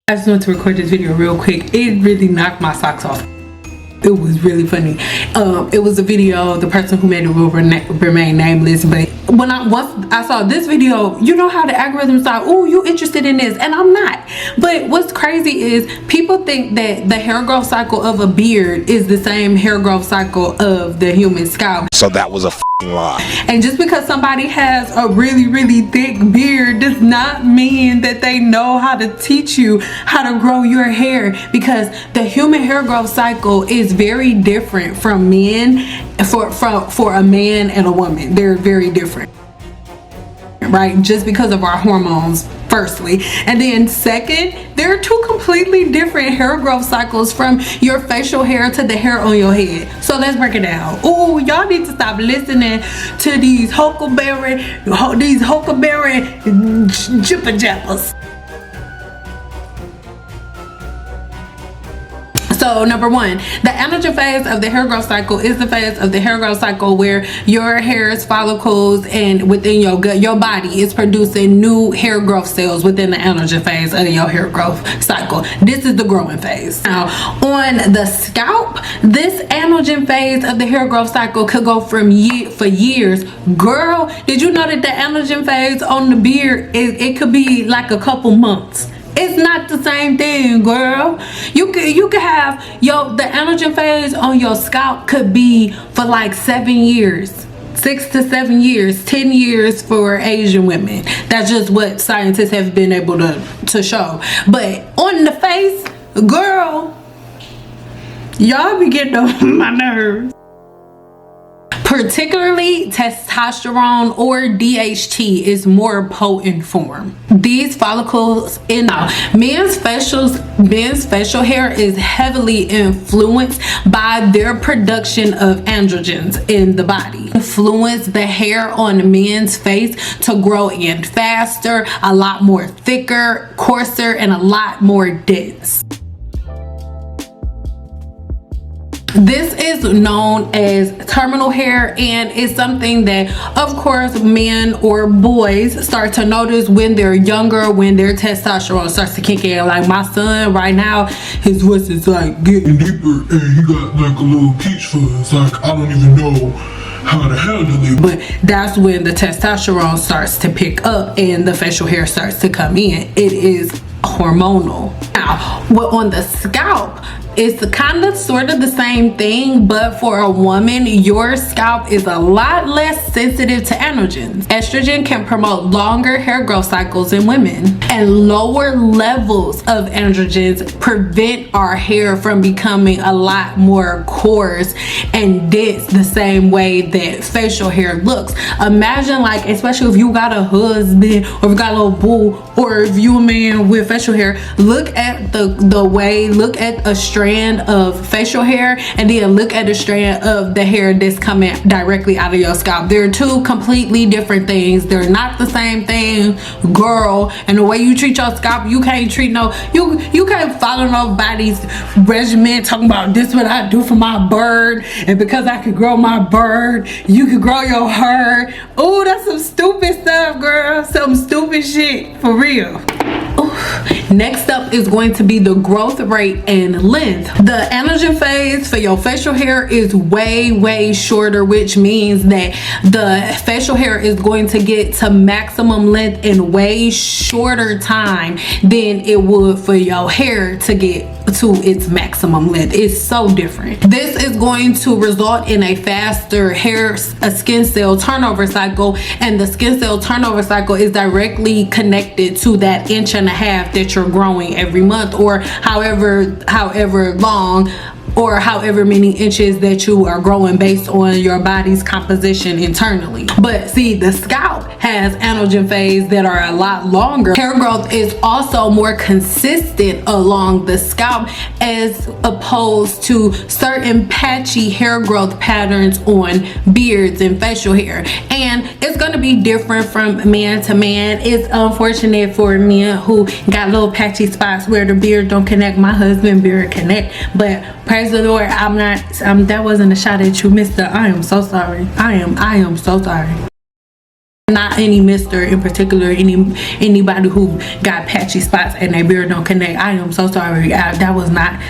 I just want to record this video real quick. It really knocked my socks off. It was really funny. It was a video, the person who made it will remain nameless, but once I saw this video, you know how the algorithm's like, oh, you interested in this, and I'm not. But what's crazy is people think that the hair growth cycle of a beard is the same hair growth cycle of the human scalp. So that was a lie. And just because somebody has a really thick beard does not mean that they know how to teach you how to grow your hair, because the human hair growth cycle is very different from men, for a man and a woman. They're very different, right? Just because of our hormones, firstly, and then second, there are two completely different hair growth cycles from your facial hair to the hair on your head. So let's break it down. Oh, y'all need to stop listening to these huckleberry jipper jappers. So number one, the anagen phase of the hair growth cycle is the phase of the hair growth cycle where your hair's follicles and within your gut, your body is producing new hair growth cells within the anagen phase of your hair growth cycle. This is the growing phase. Now, on the scalp, this anagen phase of the hair growth cycle could go for years. Girl, did you know that the anagen phase on the beard, it could be like a couple months? It's not the same thing, girl. You could have the anagen phase on your scalp could be for like 7 years, 6 to 7 years, 10 years for Asian women. That's just what scientists have been able to show. But on the face, girl, y'all be getting on my nerves. Particularly testosterone or DHT is more potent form. These follicles in men's facial hair is heavily influenced by their production of androgens in the body. Influence the hair on men's face to grow in faster, a lot more thicker, coarser, and a lot more dense. This is known as terminal hair, and it's something that, of course, men or boys start to notice when they're younger, when their testosterone starts to kick in. Like my son right now, his voice is like getting deeper, and he got like a little peach fuzz. Like I don't even know how to handle it. But that's when the testosterone starts to pick up and the facial hair starts to come in. It is hormonal. Now, on the scalp, it's kind of sort of the same thing, but for a woman, your scalp is a lot less sensitive to androgens. Estrogen can promote longer hair growth cycles in women, and lower levels of androgens prevent our hair from becoming a lot more coarse and dense the same way that facial hair looks. Imagine, like, especially if you got a husband or if you got a little boo, or if you a man with facial hair, look at look at a strand of facial hair and then look at a strand of the hair that's coming directly out of your scalp. They're two completely different things. They're not the same thing, girl. And the way you treat your scalp, you can't treat you can't follow nobody's regimen talking about this what I do for my bird, and because I could grow my bird, you could grow your hair. Oh, that's some stupid stuff, girl. Some stupid shit for real. Next up is going to be the growth rate and length. The anagen phase for your facial hair is way shorter, which means that the facial hair is going to get to maximum length in way shorter time than it would for your hair to get to its maximum length. It's so different. This is going to result in a faster skin cell turnover cycle, and the skin cell turnover cycle is directly connected to that 1.5 inches that you're growing every month, or however long or however many inches that you are growing based on your body's composition internally. But see, the scalp has anagen phase that are a lot longer. Hair growth is also more consistent along the scalp as opposed to certain patchy hair growth patterns on beards and facial hair. And it's going to be different from man to man. It's unfortunate for men who got little patchy spots where the beard don't connect. My husband's beard connect, but praise the Lord, that wasn't a shot at you, mister. I am so sorry. I am so sorry. Not any mister in particular, anybody who got patchy spots and their beard don't connect. I am so sorry. That was not.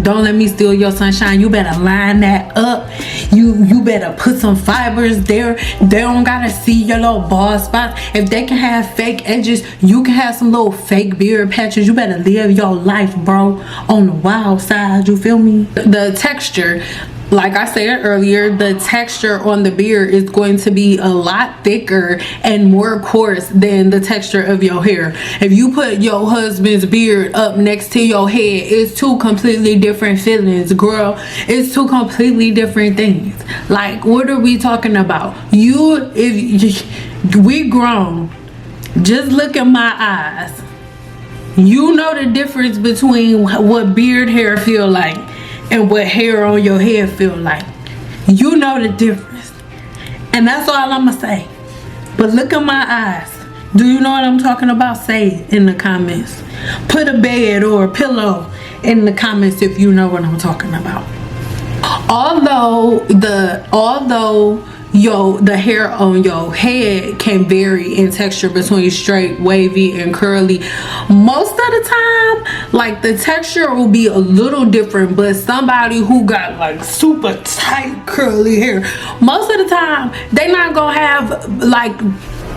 Don't let me steal your sunshine. You better line that up. You better put some fibers there. They don't gotta see your little bald spots. If they can have fake edges, you can have some little fake beard patches. You better live your life, bro, on the wild side. You feel me? The texture, like I said earlier, the texture on the beard is going to be a lot thicker and more coarse than the texture of your hair. If you put your husband's beard up next to your head, it's two completely different feelings, girl. It's two completely different things. Like, what are we talking about? If we grown, just look in my eyes. You know the difference between what beard hair feel like and what hair on your head feel like. You know the difference. And that's all I'm gonna say. But look in my eyes. Do you know what I'm talking about? Say it in the comments. Put a bed or a pillow in the comments if you know what I'm talking about. Although the hair on your head can vary in texture between straight, wavy, and curly, most of the time, like, the texture will be a little different. But somebody who got like super tight curly hair, most of the time they not gonna have like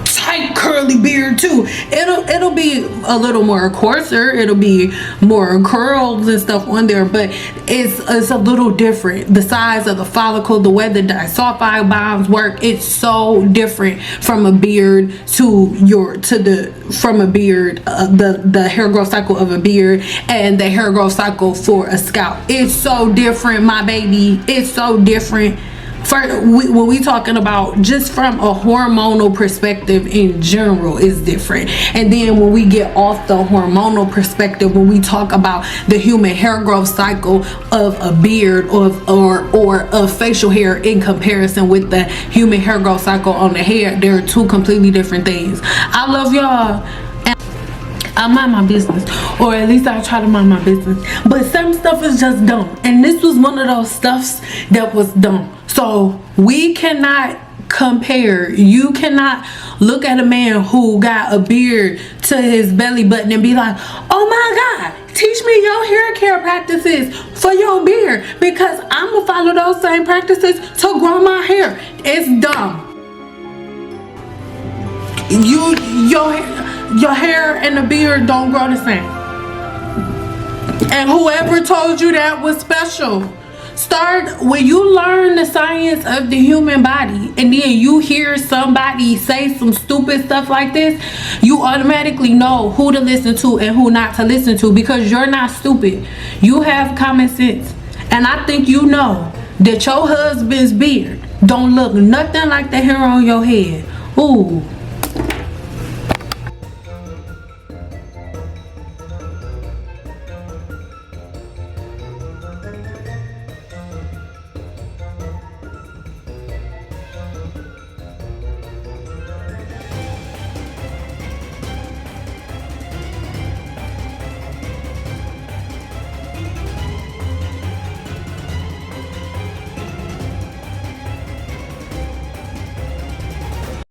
tight curly beard too. It'll be a little more coarser, it'll be more curls and stuff on there, but it's a little different. The size of the follicle, the way the disulfide bonds work, it's so different from a beard from a beard, the hair growth cycle of a beard and the hair growth cycle for a scalp. It's so different, my baby. It's so different. When we talking about just from a hormonal perspective in general is different. And then when we get off the hormonal perspective, when we talk about the human hair growth cycle of a beard or of facial hair in comparison with the human hair growth cycle on the hair, they're two completely different things. I love y'all. I mind my business, or at least I try to mind my business, but some stuff is just dumb, and this was one of those stuffs that was dumb. So we cannot compare. You cannot look at a man who got a beard to his belly button and be like, oh my God, teach me your hair care practices for your beard, because I'm gonna follow those same practices to grow my hair. It's dumb. Your hair and the beard don't grow the same. And whoever told you that was special, when you learn the science of the human body and then you hear somebody say some stupid stuff like this, you automatically know who to listen to and who not to listen to, because you're not stupid. You have common sense. And I think you know that your husband's beard don't look nothing like the hair on your head. Ooh.